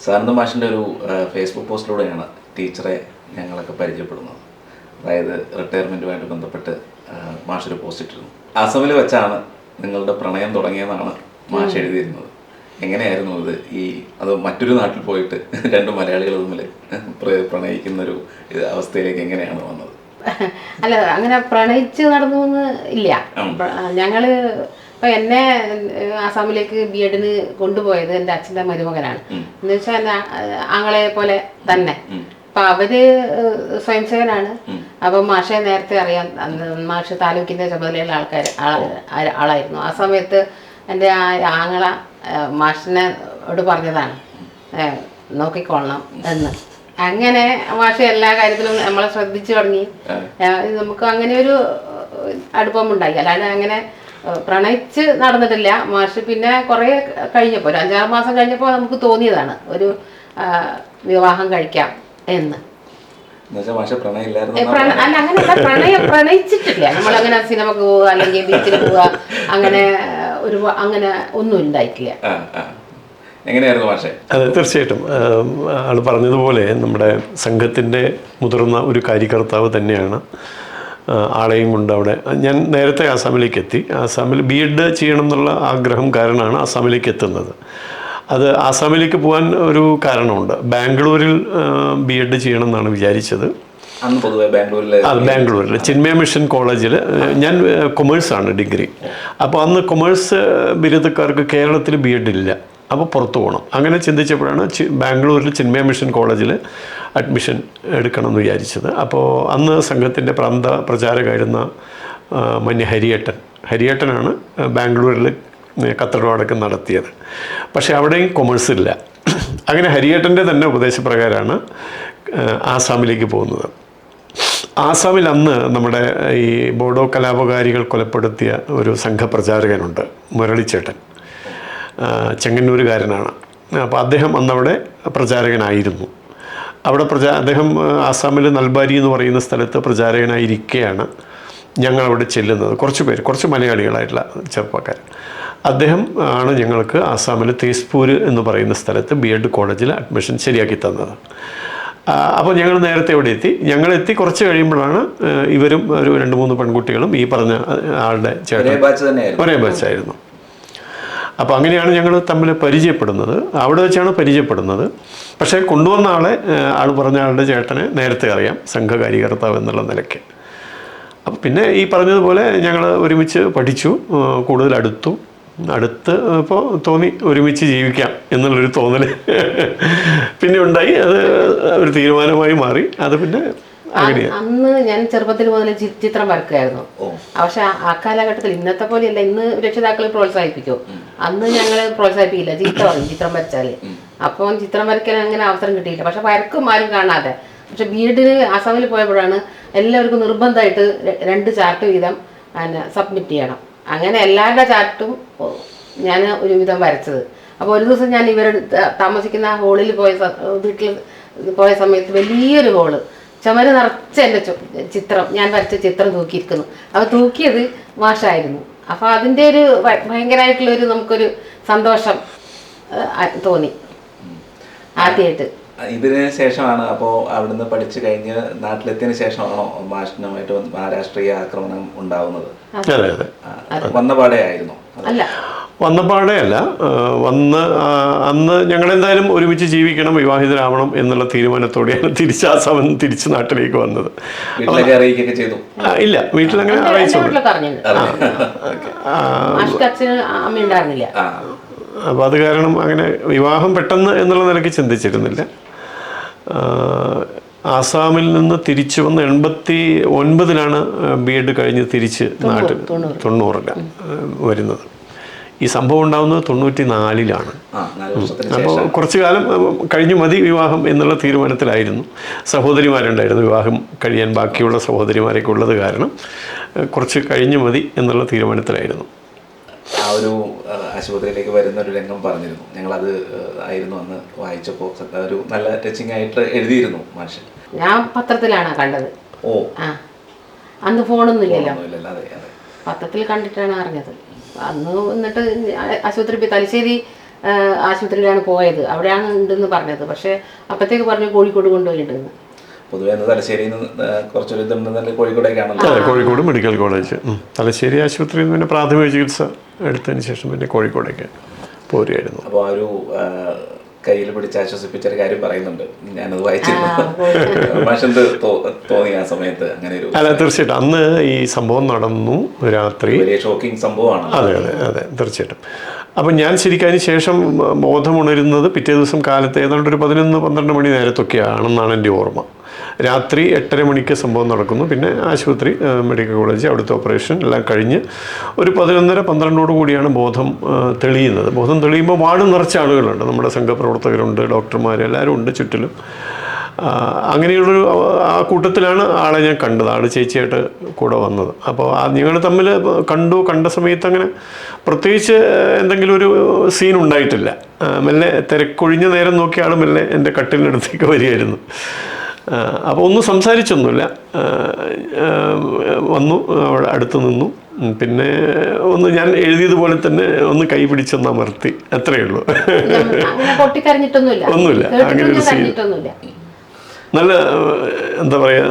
സാനന്ദ മാഷിൻ്റെ ഒരു ഫേസ്ബുക്ക് പോസ്റ്റിലൂടെയാണ് ടീച്ചറെ ഞങ്ങളൊക്കെ പരിചയപ്പെടുന്നത്. അതായത് റിട്ടയർമെൻറ്റുമായിട്ട് ബന്ധപ്പെട്ട് മാഷൊരു പോസ്റ്റ് ഇട്ടിരുന്നു. അസമിൽ വെച്ചാണ് നിങ്ങളുടെ പ്രണയം തുടങ്ങിയെന്നാണ് മാഷ് എഴുതിയിരുന്നത്. എങ്ങനെയായിരുന്നു ഇത്? അത് മറ്റൊരു നാട്ടിൽ പോയിട്ട് രണ്ട് മലയാളികൾ തമ്മിൽ പ്രണയിക്കുന്നൊരു അവസ്ഥയിലേക്ക് എങ്ങനെയാണ് വന്നത്? അല്ല, അങ്ങനെ പ്രണയിച്ച് നടന്നു ഇല്ല. ഞങ്ങള് ഇപ്പൊ എന്നെ ആസാമിലേക്ക് BEdന് കൊണ്ടുപോയത് എൻ്റെ അച്ഛൻ്റെ മരുമകനാണ്. എന്ന് വെച്ചാൽ എൻ്റെ ആങ്ങളെ പോലെ തന്നെ. അപ്പൊ അവര് സ്വയംസേവനാണ്. അപ്പൊ മാഷെ നേരത്തെ അറിയാം. മാഷ് താലൂക്കിന്റെ ചുമതലയുള്ള ആളായിരുന്നു. ആ സമയത്ത് എൻ്റെ ആങ്ങള മാഷിനോട് പറഞ്ഞതാണ് നോക്കിക്കൊള്ളണം എന്ന്. അങ്ങനെ മാഷ് എല്ലാ കാര്യത്തിലും നമ്മളെ ശ്രദ്ധിച്ചു തുടങ്ങി. നമുക്ക് അങ്ങനെ ഒരു അടുപ്പമുണ്ടായി. അല്ലാണ്ട് അങ്ങനെ പ്രണയിച്ച് നടന്നിട്ടില്ല. മാഷ് പിന്നെ കുറെ കഴിഞ്ഞപ്പോൾ, ഒരു 5-6 മാസം കഴിഞ്ഞപ്പോൾ നമുക്ക് തോന്നിയതാണ് ഒരു വിവാഹം കഴിക്കാം എന്ന്. അല്ല, അങ്ങനെയല്ല, പ്രണയിച്ചിട്ടില്ല. നമ്മളങ്ങനെ സിനിമക്ക് പോവുക അല്ലെങ്കിൽ ബീച്ചിൽ പോവുക അങ്ങനെ ഒന്നും ഉണ്ടായിട്ടില്ല. അതെ, തീർച്ചയായിട്ടും ആൾ പറഞ്ഞതുപോലെ നമ്മുടെ സംഘത്തിൻ്റെ മുതിർന്ന ഒരു കാര്യകർത്താവ് തന്നെയാണ് ആളെയും കൊണ്ട് അവിടെ. ഞാൻ നേരത്തെ ആസാമിലേക്ക് എത്തി. ആസാമിൽ BEd ചെയ്യണം എന്നുള്ള ആഗ്രഹം കാരണമാണ് ആസാമിലേക്ക് എത്തുന്നത്. അത് ആസാമിലേക്ക് പോകാൻ ഒരു കാരണമുണ്ട്. ബാംഗ്ലൂരിൽ BEd ചെയ്യണം എന്നാണ് വിചാരിച്ചത്. ബാംഗ്ലൂരിൽ ചിന്മയ മിഷൻ കോളേജിൽ ഞാൻ കൊമേഴ്സാണ് ഡിഗ്രി. അപ്പോൾ അന്ന് കൊമേഴ്സ് ബിരുദക്കാർക്ക് കേരളത്തിൽ BEd ഇല്ല. അപ്പോൾ പുറത്തു പോകണം. അങ്ങനെ ചിന്തിച്ചപ്പോഴാണ് ബാംഗ്ലൂരിൽ ചിന്മയ മിഷൻ കോളേജിൽ അഡ്മിഷൻ എടുക്കണമെന്ന് വിചാരിച്ചത്. അപ്പോൾ അന്ന് സംഘത്തിൻ്റെ പ്രാന്ത പ്രചാരകമായിരുന്ന മന്യ ഹരിയേട്ടനാണ് ബാംഗ്ലൂരിൽ കത്തടമടക്കം നടത്തിയത്. പക്ഷേ അവിടെയും കൊമേഴ്സ് ഇല്ല. അങ്ങനെ ഹരിയേട്ടൻ്റെ തന്നെ ഉപദേശപ്രകാരമാണ് ആസാമിലേക്ക് പോകുന്നത്. ആസാമിൽ അന്ന് നമ്മുടെ ഈ ബോഡോ കലാപകാരികൾ കൊലപ്പെടുത്തിയ ഒരു സംഘപ്രചാരകനുണ്ട്, മുരളിച്ചേട്ടൻ. ചെങ്ങന്നൂരുകാരനാണ്. അപ്പോൾ അദ്ദേഹം അന്നവിടെ പ്രചാരകനായിരുന്നു. അവിടെ അദ്ദേഹം ആസാമിൽ നൽബാരി എന്ന് പറയുന്ന സ്ഥലത്ത് പ്രചാരകനായിരിക്കെയാണ് ഞങ്ങളവിടെ ചെല്ലുന്നത്. കുറച്ച് മലയാളികളായിട്ടുള്ള ചെറുപ്പക്കാർ. അദ്ദേഹം ആണ് ഞങ്ങൾക്ക് ആസാമിൽ തേസ്പൂർ എന്ന് പറയുന്ന സ്ഥലത്ത് BEd കോളേജിൽ അഡ്മിഷൻ ശരിയാക്കി തന്നത്. അപ്പോൾ ഞങ്ങൾ നേരത്തെ ഇവിടെ എത്തി. കുറച്ച് കഴിയുമ്പോഴാണ് ഇവരും ഒരു 2-3 പെൺകുട്ടികളും ഈ പറഞ്ഞ ആളുടെ ചേട്ടൻ ഒരേ ബാച്ചായിരുന്നു. അപ്പോൾ അങ്ങനെയാണ് ഞങ്ങൾ തമ്മിൽ പരിചയപ്പെടുന്നത്. അവിടെ വെച്ചാണ് പരിചയപ്പെടുന്നത്. പക്ഷേ കൊണ്ടുവന്ന ആൾ പറഞ്ഞ ആളുടെ ചേട്ടനെ നേരത്തെ അറിയാം, സംഘകാര്യകർത്താവ് എന്നുള്ള നിലയ്ക്ക്. അപ്പോൾ പിന്നെ ഈ പറഞ്ഞതുപോലെ ഞങ്ങൾ ഒരുമിച്ച് പഠിച്ചു, കൂടുതൽ അടുത്ത് ഇപ്പോൾ തോന്നി ഒരുമിച്ച് ജീവിക്കാം എന്നുള്ളൊരു തോന്നൽ പിന്നെ ഉണ്ടായി. അത് ഒരു തീരുമാനമായി മാറി. അത് പിന്നെ അന്ന് ഞാൻ ചെറുപ്പത്തിൽ മുതൽ ചിത്രം വരക്കുകയായിരുന്നു. പക്ഷെ ആ കാലഘട്ടത്തിൽ ഇന്നത്തെ പോലെയല്ല. ഇന്ന് രക്ഷിതാക്കൾ പ്രോത്സാഹിപ്പിക്കും. അന്ന് ഞങ്ങൾ പ്രോത്സാഹിപ്പിക്കില്ല. ചിത്രം വരച്ചാല്. അപ്പം ചിത്രം വരയ്ക്കാൻ അങ്ങനെ അവസരം കിട്ടിയില്ല. പക്ഷെ വരക്കും ആരും കാണാതെ. പക്ഷെ BEdന് ആസാമിൽ പോയപ്പോഴാണ് എല്ലാവർക്കും നിർബന്ധമായിട്ട് 2 ചാർട്ട് വീതം സബ്മിറ്റ് ചെയ്യണം. അങ്ങനെ എല്ലാവരുടെ ചാർട്ടും ഞാൻ ഒരുവിധം വരച്ചത്. അപ്പോൾ ഒരു ദിവസം ഞാൻ താമസിക്കുന്ന ഹോളിൽ വീട്ടിൽ പോയ സമയത്ത് വലിയൊരു ഹോള്, ചുമര് നിറച്ച് എൻ്റെ ഞാൻ വരച്ച ചിത്രം തൂക്കിയിരിക്കുന്നു. അപ്പോൾ തൂക്കിയത് മാഷായിരുന്നു. അപ്പോൾ അതിൻ്റെ ഒരു ഭയങ്കരമായിട്ടുള്ളൊരു നമുക്കൊരു സന്തോഷം തോന്നി ആദ്യമായിട്ട്. ഇതിന് ശേഷമാണ്, അപ്പോൾ അവിടുന്ന് പഠിച്ചു കഴിഞ്ഞ് നാട്ടിലെത്തിയതിനു ശേഷമാണോ മാഷിനുമായിട്ട് രാഷ്ട്രീയ ആക്രമണം ഉണ്ടാവുന്നത്? വന്നപാടെ ആയിരുന്നു? അല്ല, വന്നപാടെ അല്ല. അന്ന് ഞങ്ങളെന്തായാലും ഒരുമിച്ച് ജീവിക്കണം, വിവാഹിതരാവണം എന്നുള്ള തീരുമാനത്തോടെയാണ് തിരിച്ച് നാട്ടിലേക്ക് വന്നത്. ഇല്ല, വീട്ടിലങ്ങനെ അറിയിച്ചു. അപ്പോൾ അത് കാരണം അങ്ങനെ വിവാഹം പെട്ടെന്ന് എന്നുള്ള നിലയ്ക്ക് ചിന്തിച്ചിരുന്നില്ല. ആസാമിൽ നിന്ന് തിരിച്ചു വന്ന് 89-ലാണ് BEd കഴിഞ്ഞ് തിരിച്ച് നാട്ടിൽ 90-ലാണ് വരുന്നത്. ഈ സംഭവം ഉണ്ടാകുന്നത് 94-ലാണ്. അപ്പോൾ കുറച്ചു കാലം കഴിഞ്ഞു മതി വിവാഹം എന്നുള്ള തീരുമാനത്തിലായിരുന്നു. സഹോദരിമാരുണ്ടായിരുന്നു, വിവാഹം കഴിയാൻ ബാക്കിയുള്ള സഹോദരിമാരൊക്കെ ഉള്ളത് കാരണം കുറച്ച് കഴിഞ്ഞു മതി എന്നുള്ള തീരുമാനത്തിലായിരുന്നു. ആ ഒരു ആശുപത്രിയിലേക്ക് വരുന്ന ഒരു രംഗം പറഞ്ഞിരുന്നു. ഞങ്ങളത് ആയിരുന്നു അന്ന് വായിച്ചപ്പോൾ ഒരു നല്ല ടച്ചിങ് ആയിട്ട് എഴുതിയിരുന്നു മാഷ്. ഞാൻ പത്രത്തിലാണ് കണ്ടത്. അന്ന് ഫോണൊന്നും ഇല്ലല്ലോ. പത്രത്തിൽ കണ്ടിട്ടാണ് അറിഞ്ഞത്. അന്ന് എന്നിട്ട് ആശുപത്രി തലശ്ശേരി ആശുപത്രിയിലാണ് പോയത്, അവിടെയാണ് ഉണ്ടെന്ന് പറഞ്ഞത്. പക്ഷേ അപ്പോഴത്തേക്ക് പറഞ്ഞു കോഴിക്കോട് കൊണ്ടുപോയിട്ടുണ്ടെന്ന്. പൊതുവെ തലശ്ശേരിയിൽ നിന്ന് കുറച്ചൊരു ഇതുണ്ടെന്നല്ലേ കോഴിക്കോടേക്കാണല്ലോ. അതെ, കോഴിക്കോട് മെഡിക്കൽ കോളേജ്. തലശ്ശേരി ആശുപത്രിയിൽ നിന്ന് പിന്നെ പ്രാഥമിക ചികിത്സ എടുത്തതിന് ശേഷം പിന്നെ കോഴിക്കോടേക്ക് പോരുകയായിരുന്നു. അപ്പോൾ ആ ഒരു കയ്യിൽ പിടിച്ച് ആശ്വസിപ്പിച്ചൊരു കാര്യം പറയുന്നുണ്ട്, ഞാനത് വായിച്ചിരുന്നു. മാഷെന്ത് തോന്നി ആ സമയത്ത് അങ്ങനെ ഒരു? അല്ല, തീർച്ചയായിട്ടും അന്ന് ഈ സംഭവം നടന്നു രാത്രി, വലിയ ഷോക്കിംഗ് സംഭവമാണ്. അതെ അതെ അതെ, തീർച്ചയായിട്ടും. അപ്പം ഞാൻ ശരിക്കും അതിന് ശേഷം ബോധമുണരുന്നത് പിറ്റേ ദിവസം കാലത്ത് ഏതാണ്ട് ഒരു 11-12 മണി നേരത്തൊക്കെയാണെന്നാണ് എൻ്റെ ഓർമ്മ. രാത്രി 8:30 മണിക്ക് സംഭവം നടക്കുന്നു. പിന്നെ ആശുപത്രി, മെഡിക്കൽ കോളേജ്, അവിടുത്തെ ഓപ്പറേഷൻ എല്ലാം കഴിഞ്ഞ് ഒരു 11:30-12 കൂടിയാണ് ബോധം തെളിയുന്നത്. ബോധം തെളിയുമ്പോൾ വാർഡ് നിറച്ച ആളുകളുണ്ട്, നമ്മുടെ സംഘപ്രവർത്തകരുണ്ട്, ഡോക്ടർമാർ എല്ലാവരും ഉണ്ട് ചുറ്റിലും. അങ്ങനെയുള്ളൊരു ആ കൂട്ടത്തിലാണ് ആളെ ഞാൻ കണ്ടത്, ആൾ ചേച്ചിയായിട്ട് കൂടെ വന്നത്. അപ്പോൾ ഞങ്ങൾ തമ്മിൽ കണ്ട സമയത്ത് അങ്ങനെ പ്രത്യേകിച്ച് എന്തെങ്കിലും ഒരു സീൻ ഉണ്ടായിട്ടില്ല. മെല്ലെ തിരക്കൊഴിഞ്ഞ നേരം നോക്കിയ ആൾ മെല്ലെ എൻ്റെ കട്ടിലിനടുത്തേക്ക് വരികയായിരുന്നു. അപ്പോൾ ഒന്നും സംസാരിച്ചൊന്നുമില്ല, വന്നു, അവിടെ അടുത്ത് നിന്നു. പിന്നെ ഒന്ന് ഞാൻ എഴുതിയതുപോലെ തന്നെ ഒന്ന് കൈ പിടിച്ചൊന്ന് അമർത്തി, അത്രയേ ഉള്ളൂ. ഒന്നുമില്ല, അങ്ങനെ ഒരു സീൻ. നല്ല എന്താ പറയാ,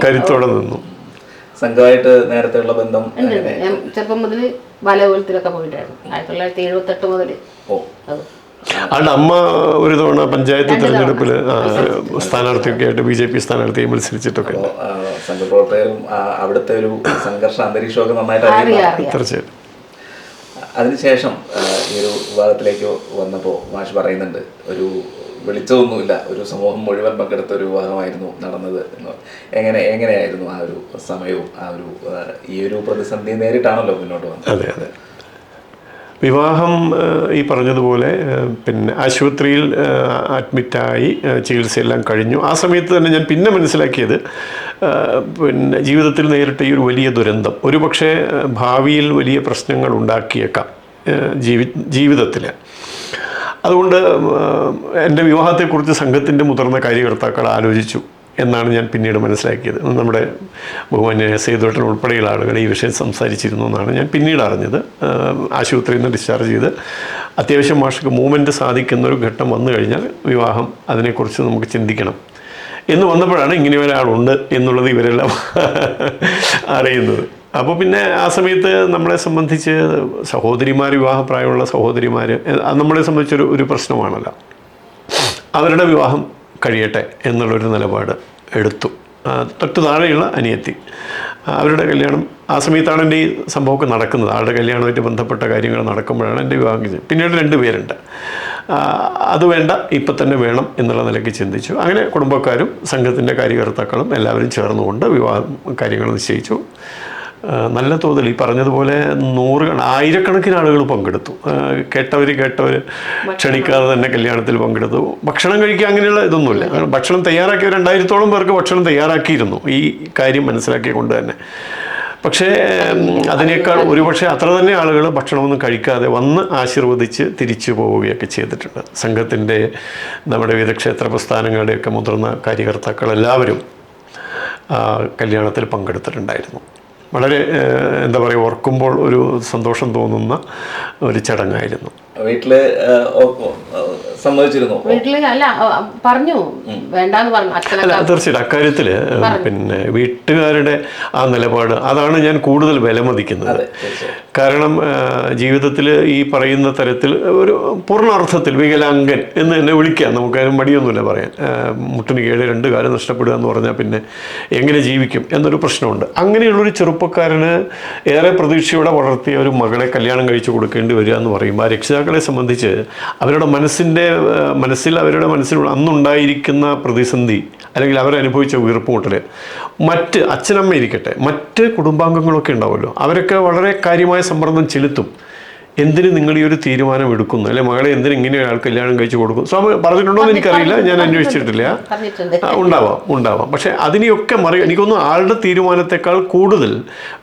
കരുത്തോടെ നിന്നു. സംഘമായിട്ട് നേരത്തെ ഉള്ള ബന്ധം ചെറുപ്പം മുതൽ ബാലകോലത്തിലൊക്കെ പോയിട്ടായിരുന്നു. 1978 മുതൽ. ആളുടെ അമ്മ ഒരു തവണ പഞ്ചായത്ത് തിരഞ്ഞെടുപ്പിൽ സ്ഥാനാർത്ഥിയൊക്കെ ആയിട്ട് BJP സ്ഥാനാർത്ഥിയെ മത്സരിച്ചിട്ടൊക്കെ. സംഘപ്രവർത്തകരും അവിടുത്തെ ഒരു സംഘർഷ അന്തരീക്ഷമൊക്കെ നന്നായിട്ട് അറിയാം. തീർച്ചയായിട്ടും. അതിനുശേഷം ഈ ഒരു വിവാഹത്തിലേക്ക് വന്നപ്പോൾ മാഷ് പറയുന്നുണ്ട്, ഒരു വെളിച്ചമൊന്നുമില്ല, ഒരു സമൂഹം മുഴുവൻ പങ്കെടുത്ത ഒരു വിവാഹമായിരുന്നു നടന്നത് എന്ന്. എങ്ങനെയായിരുന്നു ആ ഒരു സമയവും ഈ ഒരു പ്രതിസന്ധി നേരിട്ടാണല്ലോ മുന്നോട്ട് വന്നത്? അതെ അതെ. വിവാഹം ഈ പറഞ്ഞതുപോലെ പിന്നെ ആശുപത്രിയിൽ അഡ്മിറ്റായി ചികിത്സയെല്ലാം കഴിഞ്ഞു. ആ സമയത്ത് തന്നെ ഞാൻ പിന്നെ മനസ്സിലാക്കിയത്, പിന്നെ ജീവിതത്തിൽ നേരിട്ട ഈ ഒരു വലിയ ദുരന്തം ഒരുപക്ഷെ ഭാവിയിൽ വലിയ പ്രശ്നങ്ങൾ ഉണ്ടാക്കിയേക്കാം ജീവിതത്തിൽ. അതുകൊണ്ട് എൻ്റെ വിവാഹത്തെക്കുറിച്ച് സംഘത്തിൻ്റെ മുതിർന്ന കാര്യകർത്താക്കൾ ആലോചിച്ചു എന്നാണ് ഞാൻ പിന്നീട് മനസ്സിലാക്കിയത്. നമ്മുടെ ബഹുമാന്യ സേതുവേട്ടൻ ഉൾപ്പെടെയുള്ള ആളുകൾ ഈ വിഷയം സംസാരിച്ചിരുന്നു എന്നാണ് ഞാൻ പിന്നീട് അറിഞ്ഞത്. ആശുപത്രിയിൽ നിന്ന് ഡിസ്ചാർജ് ചെയ്ത് അത്യാവശ്യം മാഷക്ക് മൂവ്മെൻറ്റ് സാധിക്കുന്നൊരു ഘട്ടം വന്നു കഴിഞ്ഞാൽ വിവാഹം, അതിനെക്കുറിച്ച് നമുക്ക് ചിന്തിക്കണം എന്ന് വന്നപ്പോഴാണ് ഇങ്ങനെ ഒരാളുണ്ട് എന്നുള്ളത് ഇവരെല്ലാം അറിയുന്നത്. അപ്പോൾ പിന്നെ ആ സമയത്ത് നമ്മളെ സംബന്ധിച്ച് സഹോദരിമാർ, വിവാഹപ്രായമുള്ള സഹോദരിമാർ, അത് നമ്മളെ സംബന്ധിച്ചൊരു പ്രശ്നമാണല്ലോ. അവരുടെ വിവാഹം കഴിയട്ടെ എന്നുള്ളൊരു നിലപാട് എടുത്തു. തൊട്ട് താഴെയുള്ള അനിയത്തി, അവരുടെ കല്യാണം ആ സമയത്താണ് എൻ്റെ ഈ സംഭവമൊക്കെ നടക്കുന്നത്. ആളുടെ കല്യാണമായിട്ട് ബന്ധപ്പെട്ട കാര്യങ്ങൾ നടക്കുമ്പോഴാണ് എൻ്റെ വിവാഹം കഴിഞ്ഞത്. പിന്നീട് 2 പേരുണ്ട്. അത് വേണ്ട, ഇപ്പം തന്നെ വേണം എന്നുള്ള നിലയ്ക്ക് ചിന്തിച്ചു. അങ്ങനെ കുടുംബക്കാരും സംഘത്തിൻ്റെ കാര്യകർത്താക്കളും എല്ലാവരും ചേർന്നുകൊണ്ട് വിവാഹ കാര്യങ്ങൾ നിശ്ചയിച്ചു. നല്ല തോതിൽ ഈ പറഞ്ഞതുപോലെ ആയിരക്കണക്കിന് ആളുകൾ പങ്കെടുത്തു. കേട്ടവർ ക്ഷണിക്കാതെ തന്നെ കല്യാണത്തിൽ പങ്കെടുത്തു. ഭക്ഷണം കഴിക്കുക അങ്ങനെയുള്ള ഇതൊന്നുമില്ല. ഭക്ഷണം തയ്യാറാക്കിയ 2000-ഓളം പേർക്ക് ഭക്ഷണം തയ്യാറാക്കിയിരുന്നു ഈ കാര്യം മനസ്സിലാക്കിക്കൊണ്ട് തന്നെ. പക്ഷേ അതിനേക്കാൾ ഒരുപക്ഷെ അത്ര തന്നെ ആളുകൾ ഭക്ഷണമൊന്നും കഴിക്കാതെ വന്ന് ആശീർവദിച്ച് തിരിച്ചു പോവുകയൊക്കെ ചെയ്തിട്ടുണ്ട്. സംഘത്തിൻ്റെ, നമ്മുടെ വിവിധക്ഷേത്ര പ്രസ്ഥാനങ്ങളുടെയൊക്കെ മുതിർന്ന കാര്യകർത്താക്കൾ എല്ലാവരും കല്യാണത്തിൽ പങ്കെടുത്തിട്ടുണ്ടായിരുന്നു. വളരെ എന്താ പറയുക, ഓർക്കുമ്പോൾ ഒരു സന്തോഷം തോന്നുന്ന ഒരു ചടങ്ങായിരുന്നു. വീട്ടില് സമ്മതിച്ചിരുന്നു? വീട്ടില് അല്ല, പറഞ്ഞു വേണ്ടാന്ന് പറഞ്ഞു. അല്ല, തീർച്ചയായിട്ടും അക്കാര്യത്തിൽ പിന്നെ വീട്ടുകാരുടെ ആ നിലപാട്, അതാണ് ഞാൻ കൂടുതൽ വിലമതിക്കുന്നത്. കാരണം ജീവിതത്തിൽ ഈ പറയുന്ന തരത്തിൽ ഒരു പൂർണ്ണാർത്ഥത്തിൽ വികലാംഗൻ എന്ന് തന്നെ വിളിക്കാം, നമുക്കതിന് മടിയൊന്നുമില്ല പറയാൻ. മുട്ടിന് കേട് 2 കാലം നഷ്ടപ്പെടുക എന്ന് പറഞ്ഞാൽ പിന്നെ എങ്ങനെ ജീവിക്കും എന്നൊരു പ്രശ്നമുണ്ട്. അങ്ങനെയുള്ളൊരു ചെറുപ്പക്കാരന് ഏറെ പ്രതീക്ഷയോടെ വളർത്തിയ ഒരു മകളെ കല്യാണം കഴിച്ചു കൊടുക്കേണ്ടി വരിക എന്ന് പറയുമ്പോൾ ആ രക്ഷിതാക്കളെ സംബന്ധിച്ച് അവരുടെ അവരുടെ മനസ്സിലുള്ള അന്നുണ്ടായിരിക്കുന്ന പ്രതിസന്ധി, അല്ലെങ്കിൽ അവരനുഭവിച്ച വീർപ്പുമുട്ടൽ, മറ്റ് അച്ഛനമ്മ ഇരിക്കട്ടെ, മറ്റ് കുടുംബാംഗങ്ങളൊക്കെ ഉണ്ടാവുമല്ലോ, അവരൊക്കെ വളരെ കാര്യമായ സമ്മർദ്ദം ചെലുത്തും. എന്തിന് നിങ്ങൾ ഈ ഒരു തീരുമാനം എടുക്കുന്നു, അല്ലെ മകളെ എന്തിന് ഇങ്ങനെ ഒരാൾ കല്യാണം കഴിച്ചു കൊടുക്കും? സ്വാമി പറഞ്ഞിട്ടുണ്ടോ എന്ന് എനിക്കറിയില്ല, ഞാൻ അന്വേഷിച്ചിട്ടില്ല. ഉണ്ടാവാം. പക്ഷെ അതിനെയൊക്കെ എനിക്കൊന്നും ആളുടെ തീരുമാനത്തെക്കാൾ കൂടുതൽ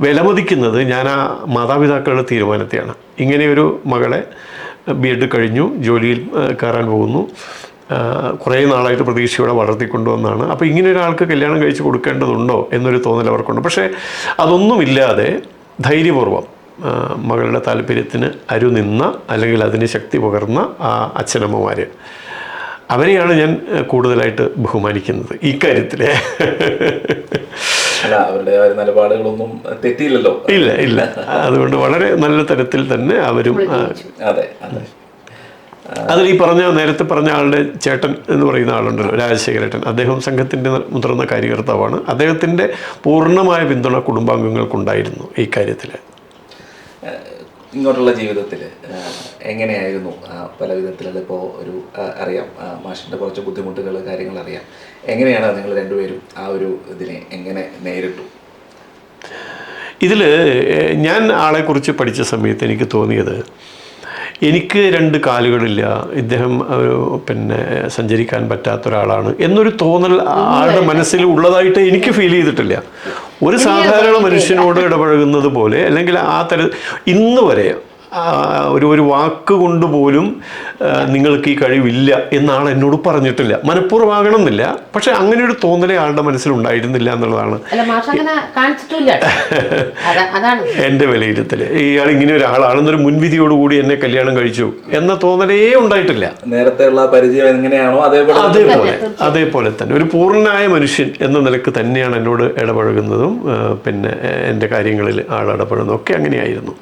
വിലമതിക്കുന്നത് ഞാൻ ആ മാതാപിതാക്കളുടെ തീരുമാനത്തെയാണ്. ഇങ്ങനെയൊരു മകളെ B.Ed കഴിഞ്ഞു, ജോലിയിൽ കയറാൻ പോകുന്നു, കുറേ നാളായിട്ട് പ്രതീക്ഷയോടെ വളർത്തിക്കൊണ്ടുവന്നാണ്. അപ്പോൾ ഇങ്ങനെ ഒരാൾക്ക് കല്യാണം കഴിച്ച് കൊടുക്കേണ്ടതുണ്ടോ എന്നൊരു തോന്നൽ അവർക്കുണ്ട്. പക്ഷേ അതൊന്നുമില്ലാതെ ധൈര്യപൂർവ്വം മകളുടെ താല്പര്യത്തിന് അരുനിന്ന അല്ലെങ്കിൽ അതിന് ശക്തി പകർന്ന ആ അച്ഛനമ്മമാർ, അവരെയാണ് ഞാൻ കൂടുതലായിട്ട് ബഹുമാനിക്കുന്നത് ഈ കാര്യത്തിൽ. അവരുടെ നിലപാടുകളൊന്നും തെറ്റിയില്ലല്ലോ. ഇല്ല ഇല്ല, അതുകൊണ്ട് വളരെ നല്ല തരത്തിൽ തന്നെ അവരും. അതെ അതെ. അതിൽ ഈ നേരത്തെ പറഞ്ഞ ആളുടെ ചേട്ടൻ എന്ന് പറയുന്ന ആളുണ്ടല്ലോ, രാജശേഖരേട്ടൻ, അദ്ദേഹം സംഘത്തിൻ്റെ മുതിർന്ന കാര്യകർത്താവാണ്. അദ്ദേഹത്തിൻ്റെ പൂർണ്ണമായ പിന്തുണ കുടുംബാംഗങ്ങൾക്കുണ്ടായിരുന്നു ഈ കാര്യത്തിൽ. ഇങ്ങോട്ടുള്ള ജീവിതത്തിൽ എങ്ങനെയായിരുന്നു പല വിധത്തിലുള്ള, ഇപ്പോൾ ഒരു അറിയാം മാഷിൻ്റെ കുറച്ച് ബുദ്ധിമുട്ടുകൾ കാര്യങ്ങൾ അറിയാം, എങ്ങനെയാണ് നിങ്ങൾ രണ്ടുപേരും ആ ഒരു ഇതിനെ എങ്ങനെ നേരിട്ടു? ഇതിൽ ഞാൻ ആളെക്കുറിച്ച് പഠിച്ച സമയത്ത് എനിക്ക് തോന്നിയത്, എനിക്ക് 2 കാലുകളില്ല, ഇദ്ദേഹം സഞ്ചരിക്കാൻ പറ്റാത്ത ഒരാളാണ് എന്നൊരു തോന്നൽ ആളുടെ മനസ്സിൽ ഉള്ളതായിട്ട് എനിക്ക് ഫീൽ ചെയ്തിട്ടില്ല. ഒരു സാധാരണ മനുഷ്യനോട് ഇടപഴകുന്നത് പോലെ, അല്ലെങ്കിൽ ആ ഇന്ന് വരെ ഒരു വാക്ക് കൊണ്ട് പോലും നിങ്ങൾക്ക് ഈ കഴിവില്ല എന്നാണ് എന്നോട് പറഞ്ഞിട്ടില്ല. മനഃപൂർവ്വമാകണമെന്നില്ല, പക്ഷെ അങ്ങനെ ഒരു തോന്നലേ ആളുടെ മനസ്സിലുണ്ടായിരുന്നില്ല എന്നുള്ളതാണ് എൻ്റെ വിലയിരുത്തൽ. ഇയാൾ ഇങ്ങനെ ഒരാളാണെന്നൊരു മുൻവിധിയോടുകൂടി എന്നെ കല്യാണം കഴിച്ചു എന്ന തോന്നലേ ഉണ്ടായിട്ടില്ല. നേരത്തെയുള്ള പരിചയം എങ്ങനെയാണോ അതേപോലെ തന്നെ ഒരു പൂർണ്ണനായ മനുഷ്യൻ എന്ന നിലക്ക് തന്നെയാണ് എന്നോട് ഇടപഴകുന്നതും എൻ്റെ കാര്യങ്ങളിൽ ആൾ ഇടപെടുന്നതും ഒക്കെ അങ്ങനെയായിരുന്നു.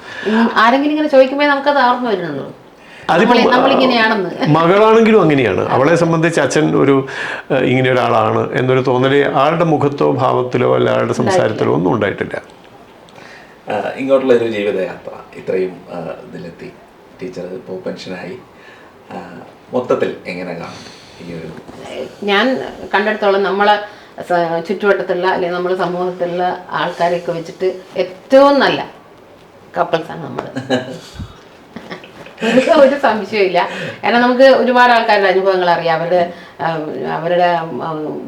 മകളാണെങ്കിലും അങ്ങനെയാണ്. അവളെ സംബന്ധിച്ച് അച്ഛൻ ഇങ്ങനെ ഒരാളാണ് എന്നൊരു തോന്നല് ആളുടെ മുഖത്തോ ഭാവത്തിലോ അല്ല ആളുടെ സംസാരത്തിലോ ഒന്നും ഉണ്ടായിട്ടില്ല. ഇങ്ങോട്ടുള്ള ഒരു ജീവിതയാത്ര ഇത്രയും ഇതിലെത്തി, ടീച്ചർ ഇപ്പോൾ പെൻഷനായി, മൊത്തത്തിൽ എങ്ങനെ കാണും ഈ ഒരു? ഞാൻ കണ്ടെടുത്തോളം നമ്മളെ ചുറ്റുവട്ടത്തുള്ള അല്ലെങ്കിൽ നമ്മുടെ സമൂഹത്തിലുള്ള ആൾക്കാരെയൊക്കെ വെച്ചിട്ട് ഏറ്റവും നല്ല കപ്പിൾസാണ് നമ്മൾ. ഒരു സംശയമില്ല. കാരണം നമുക്ക് ഒരുപാട് ആൾക്കാരുടെ അനുഭവങ്ങൾ അറിയാം, അവരുടെ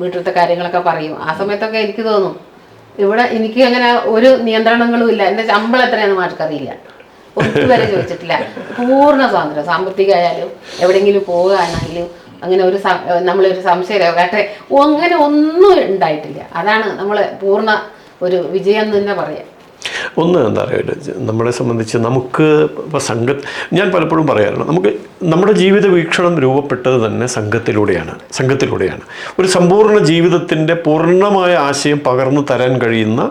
വീട്ടിലത്തെ കാര്യങ്ങളൊക്കെ പറയും. ആ സമയത്തൊക്കെ എനിക്ക് തോന്നും, ഇവിടെ എനിക്ക് അങ്ങനെ ഒരു നിയന്ത്രണങ്ങളും ഇല്ല. എൻ്റെ ശമ്പളം എത്രയാണെന്ന് മാർക്കറിയില്ല, ഒട്ടുവരെ ചോദിച്ചിട്ടില്ല. പൂർണ്ണ സ്വാതന്ത്ര്യം, സാമ്പത്തികമായാലും എവിടെയെങ്കിലും പോകാനായാലും അങ്ങനെ നമ്മളൊരു സംശയം കേട്ടെ അങ്ങനെ ഒന്നും ഉണ്ടായിട്ടില്ല. അതാണ് നമ്മളെ പൂർണ്ണ ഒരു വിജയം എന്ന് തന്നെ പറയാം. ഒന്ന് എന്താ പറയുക, നമ്മളെ സംബന്ധിച്ച് നമുക്ക് ഇപ്പോൾ ഞാൻ പലപ്പോഴും പറയാറുണ്ട്, നമുക്ക് നമ്മുടെ ജീവിത വീക്ഷണം രൂപപ്പെട്ടത് തന്നെ സംഘത്തിലൂടെയാണ്. ഒരു സമ്പൂർണ്ണ ജീവിതത്തിൻ്റെ പൂർണ്ണമായ ആശയം പകർന്നു തരാൻ കഴിയുന്ന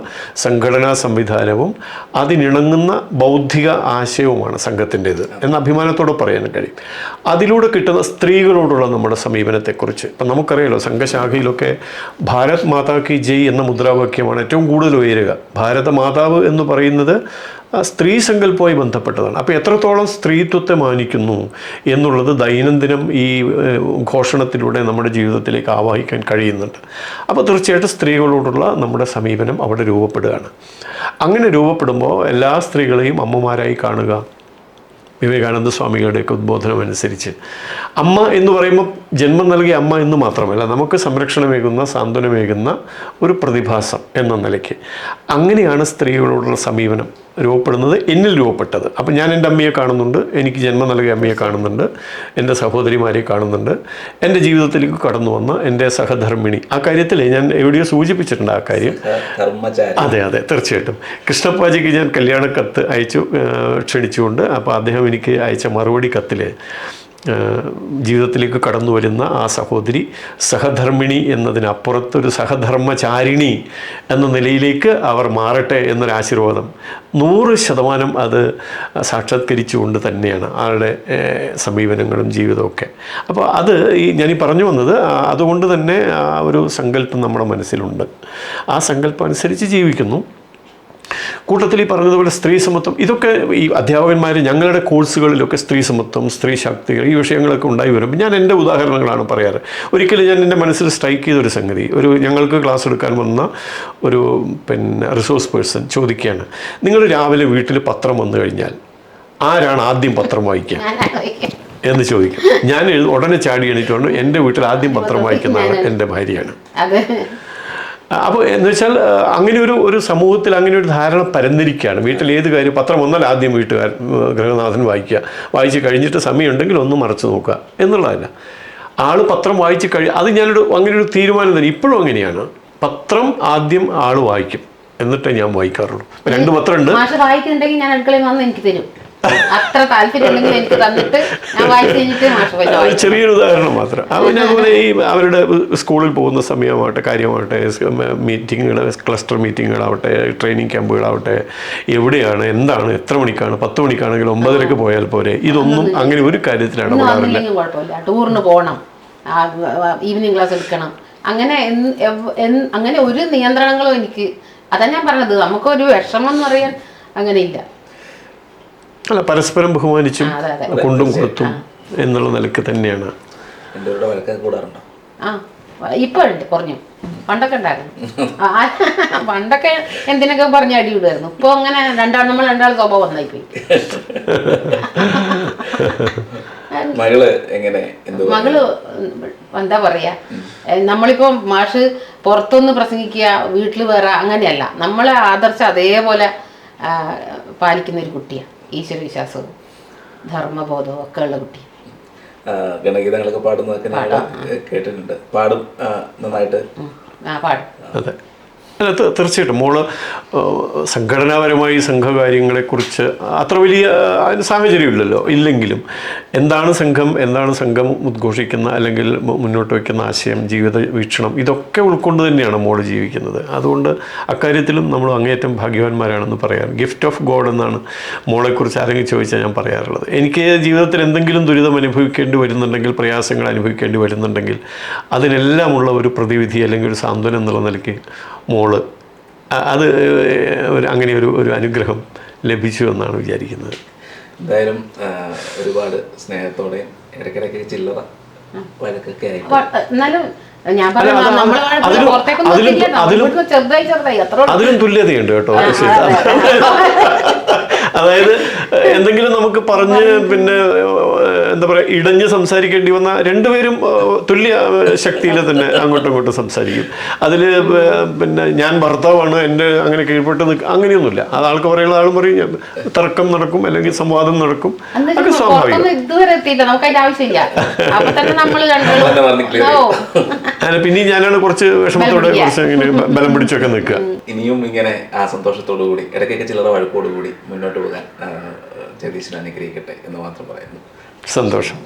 സംഘടനാ സംവിധാനവും അതിനിണങ്ങുന്ന ബൗദ്ധിക ആശയവുമാണ് സംഘത്തിൻ്റേത് എന്ന് അഭിമാനത്തോടെ പറയാൻ കഴിയും. അതിലൂടെ കിട്ടുന്ന സ്ത്രീകളോടുള്ള നമ്മുടെ സമീപനത്തെക്കുറിച്ച് ഇപ്പം നമുക്കറിയാലോ, സംഘശാഖയിലൊക്കെ ഭാരത് മാതാ കി ജയ് എന്ന മുദ്രാവാക്യമാണ് ഏറ്റവും കൂടുതൽ ഉയരുക. ഭാരത മാതാവ് എന്ന് പറയുന്നത് സ്ത്രീ സങ്കല്പവുമായി ബന്ധപ്പെട്ടതാണ്. അപ്പോൾ എത്രത്തോളം സ്ത്രീത്വത്തെ മാനിക്കുന്നു എന്നുള്ളത് ദൈനംദിനം ഈ ഘോഷണത്തിലൂടെ നമ്മുടെ ജീവിതത്തിലേക്ക് ആവാഹിക്കാൻ കഴിയുന്നുണ്ട്. അപ്പോൾ തീർച്ചയായിട്ടും സ്ത്രീകളോടുള്ള നമ്മുടെ സമീപനം അവിടെ രൂപപ്പെടുകയാണ്. അങ്ങനെ രൂപപ്പെടുമ്പോൾ എല്ലാ സ്ത്രീകളെയും അമ്മമാരായി കാണുക. വിവേകാനന്ദ സ്വാമികളുടെയൊക്കെ ഉദ്ബോധനം അനുസരിച്ച് അമ്മ എന്ന് പറയുമ്പോൾ ജന്മം നൽകിയ അമ്മ എന്ന് മാത്രമല്ല, നമുക്ക് സംരക്ഷണമേകുന്ന സാന്ത്വനമേകുന്ന ഒരു പ്രതിഭാസം എന്ന നിലയ്ക്ക് അങ്ങനെയാണ് സ്ത്രീകളോടുള്ള സമീപനം രൂപപ്പെടുന്നത്, എന്നിൽ രൂപപ്പെട്ടത്. അപ്പം ഞാൻ എൻ്റെ അമ്മയെ കാണുന്നുണ്ട്, എനിക്ക് ജന്മം നൽകിയ അമ്മയെ കാണുന്നുണ്ട്, എൻ്റെ സഹോദരിമാരെ കാണുന്നുണ്ട്, എൻ്റെ ജീവിതത്തിലേക്ക് കടന്നു വന്ന എൻ്റെ സഹധർമ്മിണി. ആ കാര്യത്തിൽ ഞാൻ എവിടെയോ സൂചിപ്പിച്ചിട്ടുണ്ട് ആ കാര്യം. അതെ തീർച്ചയായിട്ടും. കൃഷ്ണപ്പാജിക്ക് ഞാൻ കല്യാണ കത്ത് അയച്ചു ക്ഷണിച്ചുകൊണ്ട്. അപ്പോൾ അദ്ദേഹം എനിക്ക് അയച്ച മറുപടി കത്തിൽ ജീവിതത്തിലേക്ക് കടന്നു വരുന്ന ആ സഹോദരി സഹധർമ്മിണി എന്നതിനപ്പുറത്തൊരു സഹധർമ്മചാരിണി എന്ന നിലയിലേക്ക് അവർ മാറട്ടെ എന്നൊരാശീർവാദം 100% അത് സാക്ഷാത്കരിച്ചുകൊണ്ട് തന്നെയാണ് ആളുടെ സമീപനങ്ങളും ജീവിതമൊക്കെ. അപ്പോൾ അത് ഞാനീ പറഞ്ഞു വന്നത് അതുകൊണ്ട് തന്നെ ആ ഒരു സങ്കല്പം നമ്മുടെ മനസ്സിലുണ്ട്. ആ സങ്കല്പം അനുസരിച്ച് ജീവിക്കുന്നു. കൂട്ടത്തിൽ ഈ പറഞ്ഞതുപോലെ സ്ത്രീ സമത്വം, ഇതൊക്കെ ഈ അധ്യാപകന്മാർ ഞങ്ങളുടെ കോഴ്സുകളിലൊക്കെ സ്ത്രീ സമത്വം, സ്ത്രീ ശാക്തീകരണം, ഈ വിഷയങ്ങളൊക്കെ ഉണ്ടായി വരുമ്പോൾ ഞാൻ എൻ്റെ ഉദാഹരണങ്ങളാണ് പറയാറ്. ഒരിക്കലും ഞാൻ എൻ്റെ മനസ്സിൽ സ്ട്രൈക്ക് ചെയ്തൊരു സംഗതി, ഞങ്ങൾക്ക് ക്ലാസ് എടുക്കാൻ വന്ന ഒരു റിസോഴ്സ് പേഴ്സൺ ചോദിക്കുകയാണ്, നിങ്ങൾ രാവിലെ വീട്ടിൽ പത്രം വന്നു കഴിഞ്ഞാൽ ആരാണ് ആദ്യം പത്രം വായിക്കുക എന്ന് ചോദിക്കും. ഞാൻ ഉടനെ ചാടി എണീറ്റുകൊണ്ട് എൻ്റെ വീട്ടിൽ ആദ്യം പത്രം വായിക്കുന്നതാണ് എൻ്റെ ഭാര്യയാണ്. അപ്പോൾ എന്ന് വെച്ചാൽ അങ്ങനെ ഒരു സമൂഹത്തിൽ അങ്ങനെ ഒരു ധാരണ പരന്നിരിക്കുകയാണ്. വീട്ടിൽ ഏത് കാര്യം പത്രം വന്നാൽ ആദ്യം ഗൃഹനാഥൻ വായിച്ച് കഴിഞ്ഞിട്ട് സമയമുണ്ടെങ്കിൽ ഒന്ന് മറച്ചു നോക്കുക എന്നുള്ളതല്ല. ആൾ പത്രം വായിച്ച് അത് ഞാനൊരു അങ്ങനെ ഒരു തീരുമാനം തന്നെ ഇപ്പോഴും അങ്ങനെയാണ്. പത്രം ആദ്യം ആൾ വായിക്കും, എന്നിട്ടേ ഞാൻ വായിക്കാറുള്ളൂ. 2 പത്രമുണ്ട്. മാഷ് വായിക്കുന്നുണ്ടെങ്കിൽ ഞാൻ അടുക്കളയിൽ വന്ന് എനിക്ക് തരും. അത്ര താല്പര്യം ഉണ്ടെങ്കിൽ എനിക്ക് തന്നിട്ട് ഞാൻ വായിച്ചു കഴിഞ്ഞിട്ട് മാഷ് പോയി. ചെറിയൊരു ഉദാഹരണം മാത്രം. പിന്നെ അതുപോലെ ഈ അവരുടെ സ്കൂളിൽ പോകുന്ന സമയമാവട്ടെ, കാര്യമാവട്ടെ, മീറ്റിങ്ങുകൾ, ക്ലസ്റ്റർ മീറ്റിങ്ങുകളാവട്ടെ, ട്രെയിനിങ് ക്യാമ്പുകളാവട്ടെ, എവിടെയാണ്, എന്താണ്, എത്ര മണിക്കാണ്, 10 മണിക്കാണെങ്കിൽ 9:30 പോയാൽ പോരെ, ഇതൊന്നും അങ്ങനെ ഒരു കാര്യത്തിൽ ഇടപെടാറില്ല. കുഴപ്പമില്ല, ടൂറിന് പോകണം, ഈവനിങ് ക്ലാസ് എടുക്കണം, അങ്ങനെ അങ്ങനെ ഒരു നിയന്ത്രണങ്ങളും എനിക്ക്, അതാ ഞാൻ പറഞ്ഞത്, നമുക്കൊരു വിഷമം എന്ന് പറയാൻ അങ്ങനെ ഇല്ല. അല്ല, പരസ്പരം ബഹുമാനിച്ചും കൊണ്ടും കൊടുത്തും എന്നുള്ള നിലക്ക് തന്നെയാണ്. ഇപ്പൊ ഉണ്ട്, കുറഞ്ഞു. പണ്ടൊക്കെ ഉണ്ടായിരുന്നു. പണ്ടൊക്കെ എന്തിനൊക്കെ പറഞ്ഞ് അടി വിടുമായിരുന്നു. ഇപ്പൊ അങ്ങനെ നമ്മൾ രണ്ടാൾ സ്വഭാവം ഒന്നായിപ്പോയി. മകള് എന്താ പറയാ, നമ്മളിപ്പോ മാഷ് പുറത്തുനിന്ന് പ്രസംഗിക്കുക, വീട്ടിൽ വേറെ, അങ്ങനെയല്ല. നമ്മളെ ആദർശം അതേപോലെ പാലിക്കുന്ന ഒരു കുട്ടിയാണ്. ഈശ്വരവിശ്വാസവും ധർമ്മബോധവും ഒക്കെ ഉള്ള കുട്ടി. ഗണഗീതങ്ങളൊക്കെ പാടുന്നതൊക്കെ കേട്ടിട്ടുണ്ട്. പാടും നന്നായിട്ട്. പാടും. അതെ, അല്ല, തീർച്ചയായിട്ടും മോള് സംഘടനാപരമായി സംഘകാര്യങ്ങളെക്കുറിച്ച് അത്ര വലിയ സാഹചര്യമില്ലല്ലോ. ഇല്ലെങ്കിലും എന്താണ് സംഘം ഉദ്ഘോഷിക്കുന്ന അല്ലെങ്കിൽ മുന്നോട്ട് വയ്ക്കുന്ന ആശയം, ജീവിത വീക്ഷണം, ഇതൊക്കെ ഉൾക്കൊണ്ട് തന്നെയാണ് മോള് ജീവിക്കുന്നത്. അതുകൊണ്ട് അക്കാര്യത്തിലും നമ്മൾ അങ്ങേയറ്റം ഭാഗ്യവാന്മാരാണെന്ന് പറയാറ്. ഗിഫ്റ്റ് ഓഫ് ഗോഡ് എന്നാണ് മോളെക്കുറിച്ച് ആരെങ്കിലും ചോദിച്ചാൽ ഞാൻ പറയാറുള്ളത്. എനിക്ക് ജീവിതത്തിൽ എന്തെങ്കിലും ദുരിതം അനുഭവിക്കേണ്ടി വരുന്നുണ്ടെങ്കിൽ, പ്രയാസങ്ങൾ അനുഭവിക്കേണ്ടി വരുന്നുണ്ടെങ്കിൽ അതിനെല്ലാമുള്ള ഒരു പ്രതിവിധി അല്ലെങ്കിൽ ഒരു സാന്ത്വനം എന്നുള്ള നിലയ്ക്ക് മോള് അത് അങ്ങനെ ഒരു അനുഗ്രഹം ലഭിച്ചു എന്നാണ് വിചാരിക്കുന്നത്. എന്തായാലും ഒരുപാട് സ്നേഹത്തോടെ ഇടയ്ക്കിടയ്ക്ക് ചില്ലറ വഴക്കൊക്കെ ആയി. അതിലും തുല്യതയുണ്ട് കേട്ടോ. അതായത് എന്തെങ്കിലും നമുക്ക് പറഞ്ഞ് പിന്നെ എന്താ പറയുക, ഇടഞ്ഞ് സംസാരിക്കേണ്ടി വന്ന രണ്ടുപേരും തുല്യ ശക്തിയിൽ തന്നെ അങ്ങോട്ടും ഇങ്ങോട്ടും സംസാരിക്കും. അതിൽ പിന്നെ ഞാൻ ഭർത്താവാണ്, എൻ്റെ അങ്ങനെ കീഴ്പ്പെട്ട് നിൽക്കുക, അങ്ങനെയൊന്നുമില്ല. അത് ആൾക്ക് പറയുന്ന ആളും പറയും, തർക്കം നടക്കും അല്ലെങ്കിൽ സംവാദം നടക്കും, അത് സ്വാഭാവികം. അല്ല, പിന്നെ ഞാനാണ് കുറച്ച് വിഷമത്തോടെ കുറച്ച് ഇങ്ങനെ ബലം പിടിച്ചൊക്കെ നിൽക്കുക. ഇനിയും ഇങ്ങനെ ആ സന്തോഷത്തോടു കൂടി ഇടയ്ക്കൊക്കെ ചില്ലറ വഴക്കോടുകൂടി മുന്നോട്ട് പോകാൻ ജഗദീശൻ അനുഗ്രഹിക്കട്ടെ എന്ന് മാത്രം പറയുന്നു. സന്തോഷം.